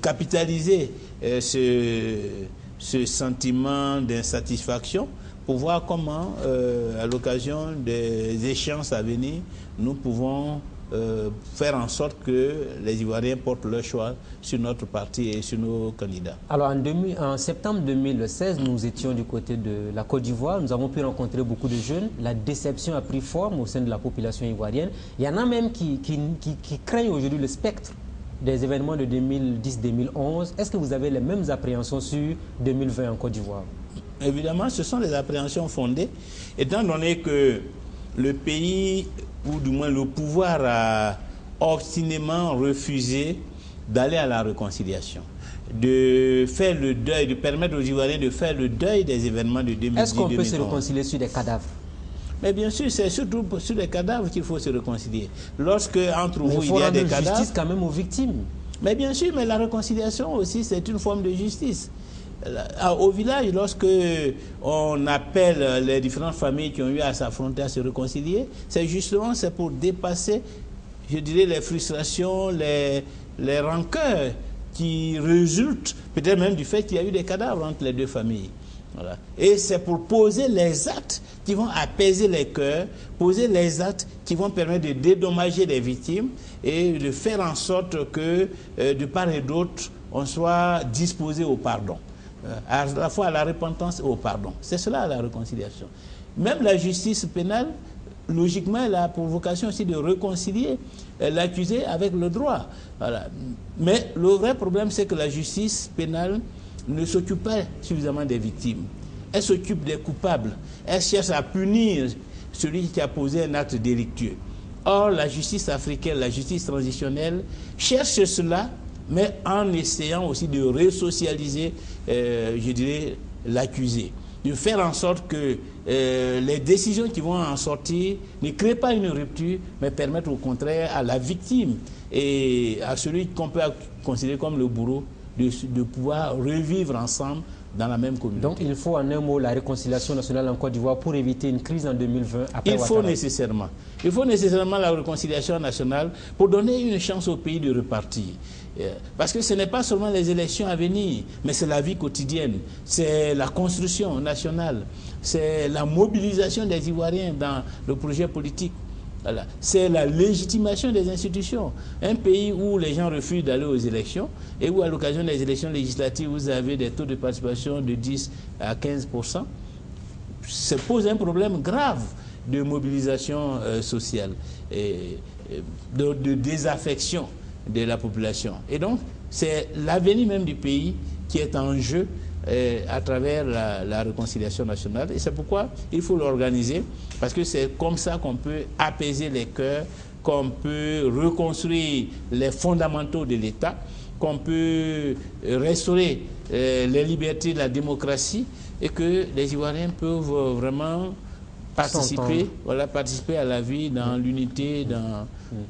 capitaliser ce sentiment d'insatisfaction pour voir comment, à l'occasion des échéances à venir, nous pouvons faire en sorte que les Ivoiriens portent leur choix sur notre parti et sur nos candidats. Alors en septembre 2016, nous étions du côté de la Côte d'Ivoire. Nous avons pu rencontrer beaucoup de jeunes. La déception a pris forme au sein de la population ivoirienne. Il y en a même qui craignent aujourd'hui le spectre des événements de 2010-2011. Est-ce que vous avez les mêmes appréhensions sur 2020 en Côte d'Ivoire? Évidemment, ce sont des appréhensions fondées, étant donné que le pays, ou du moins le pouvoir, a obstinément refusé d'aller à la réconciliation, de faire le deuil, de permettre aux Ivoiriens de faire le deuil des événements de 2010-2011. Est-ce qu'on peut se réconcilier sur des cadavres? Mais bien sûr, c'est surtout sur les cadavres qu'il faut se réconcilier. Lorsque entre vous, il y a des cadavres... justice quand même aux victimes. Mais bien sûr, mais la réconciliation aussi, c'est une forme de justice. Au village, lorsque on appelle les différentes familles qui ont eu à s'affronter, à se réconcilier, c'est justement pour dépasser, je dirais, les frustrations, les rancœurs qui résultent peut-être même du fait qu'il y a eu des cadavres entre les deux familles. Voilà. Et c'est pour poser les actes qui vont apaiser les cœurs, poser les actes qui vont permettre de dédommager les victimes et de faire en sorte que, de part et d'autre, on soit disposé au pardon. À la fois à la repentance et au pardon. C'est cela la réconciliation. Même la justice pénale, logiquement, elle a pour vocation aussi de réconcilier l'accusé avec le droit. Voilà. Mais le vrai problème, c'est que la justice pénale ne s'occupe pas suffisamment des victimes. Elle s'occupe des coupables. Elle cherche à punir celui qui a posé un acte délictueux. Or, la justice africaine, la justice transitionnelle, cherche cela, mais en essayant aussi de resocialiser, je dirais, l'accusé. De faire en sorte que les décisions qui vont en sortir ne créent pas une rupture, mais permettent au contraire à la victime et à celui qu'on peut considérer comme le bourreau de pouvoir revivre ensemble dans la même communauté. Donc il faut en un mot la réconciliation nationale en Côte d'Ivoire pour éviter une crise en 2020 après Ouattara. Il faut nécessairement la réconciliation nationale pour donner une chance au pays de repartir. Parce que ce n'est pas seulement les élections à venir, mais c'est la vie quotidienne, c'est la construction nationale, c'est la mobilisation des Ivoiriens dans le projet politique. Voilà. C'est la légitimation des institutions. Un pays où les gens refusent d'aller aux élections et où à l'occasion des élections législatives, vous avez des taux de participation de 10 à 15%, ça pose un problème grave de mobilisation sociale et de désaffection de la population. Et donc, c'est l'avenir même du pays qui est en jeu à travers la réconciliation nationale. Et c'est pourquoi il faut l'organiser, parce que c'est comme ça qu'on peut apaiser les cœurs, qu'on peut reconstruire les fondamentaux de l'État, qu'on peut restaurer les libertés de la démocratie et que les Ivoiriens peuvent vraiment participer, voilà, participer à la vie dans l'unité,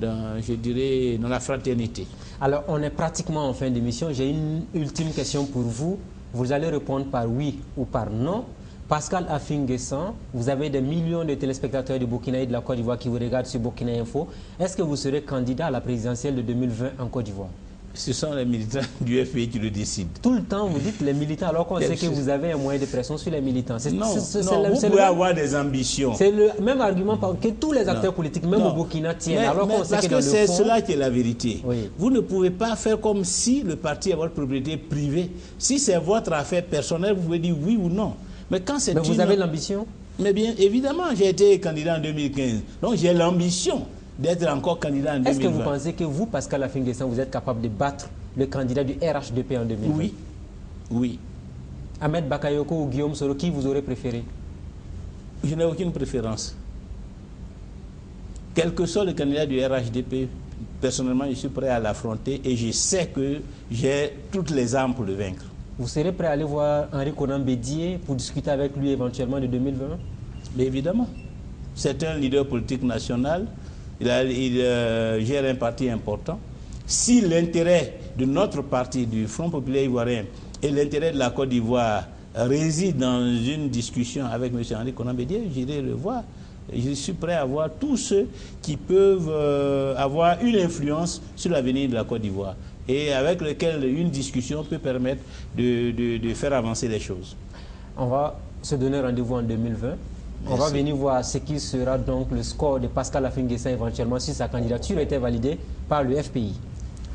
je dirais, dans la fraternité. Alors, on est pratiquement en fin d'émission. J'ai une ultime question pour vous. Vous allez répondre par oui ou par non. Pascal Affi-N'Guessan, vous avez des millions de téléspectateurs du Burkina et de la Côte d'Ivoire qui vous regardent sur Burkina Info. Est-ce que vous serez candidat à la présidentielle de 2020 en Côte d'Ivoire? Ce sont les militants du FPI qui le décident. Tout le temps, vous dites les militants, alors qu'on sait que vous avez un moyen de pression sur les militants. Vous pouvez avoir des ambitions. C'est le même argument que tous les acteurs politiques, même au Burkina, tiennent. Parce que c'est cela qui est la vérité. Oui. Vous ne pouvez pas faire comme si le parti est votre propriété privée. Si c'est votre affaire personnelle, vous pouvez dire oui ou non. Mais quand c'est vous avez l'ambition? Mais bien évidemment, j'ai été candidat en 2015. Donc j'ai l'ambition d'être encore candidat en 2020. Est-ce que vous pensez que vous, Pascal Affi-N'Guessan, vous êtes capable de battre le candidat du RHDP en 2020? Oui. Oui. Ahmed Bakayoko ou Guillaume Soro, qui vous aurez préféré? Je n'ai aucune préférence. Quel que soit le candidat du RHDP, personnellement, je suis prêt à l'affronter et je sais que j'ai toutes les armes pour le vaincre. Vous serez prêt à aller voir Henri Konan Bédié pour discuter avec lui éventuellement de 2020? Mais évidemment. C'est un leader politique national. Il gère un parti important. Si l'intérêt de notre parti, du Front populaire ivoirien, et l'intérêt de la Côte d'Ivoire réside dans une discussion avec M. Henri Konan Bédié, j'irai le voir. Je suis prêt à voir tous ceux qui peuvent avoir une influence sur l'avenir de la Côte d'Ivoire et avec lesquels une discussion peut permettre de faire avancer les choses. On va se donner rendez-vous en 2020. On va venir voir ce qui sera donc le score de Pascal Affi-N'Guessan éventuellement si sa candidature a été validée par le FPI.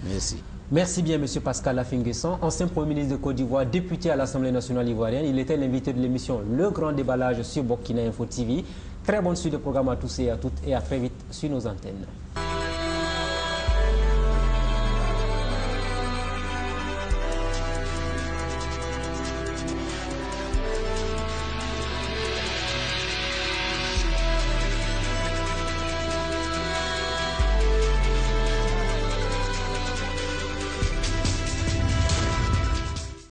Merci. Merci bien, M. Pascal Affi-N'Guessan, ancien Premier ministre de Côte d'Ivoire, député à l'Assemblée nationale ivoirienne. Il était l'invité de l'émission Le Grand Déballage sur Burkina Info TV. Très bonne suite de programme à tous et à toutes et à très vite sur nos antennes.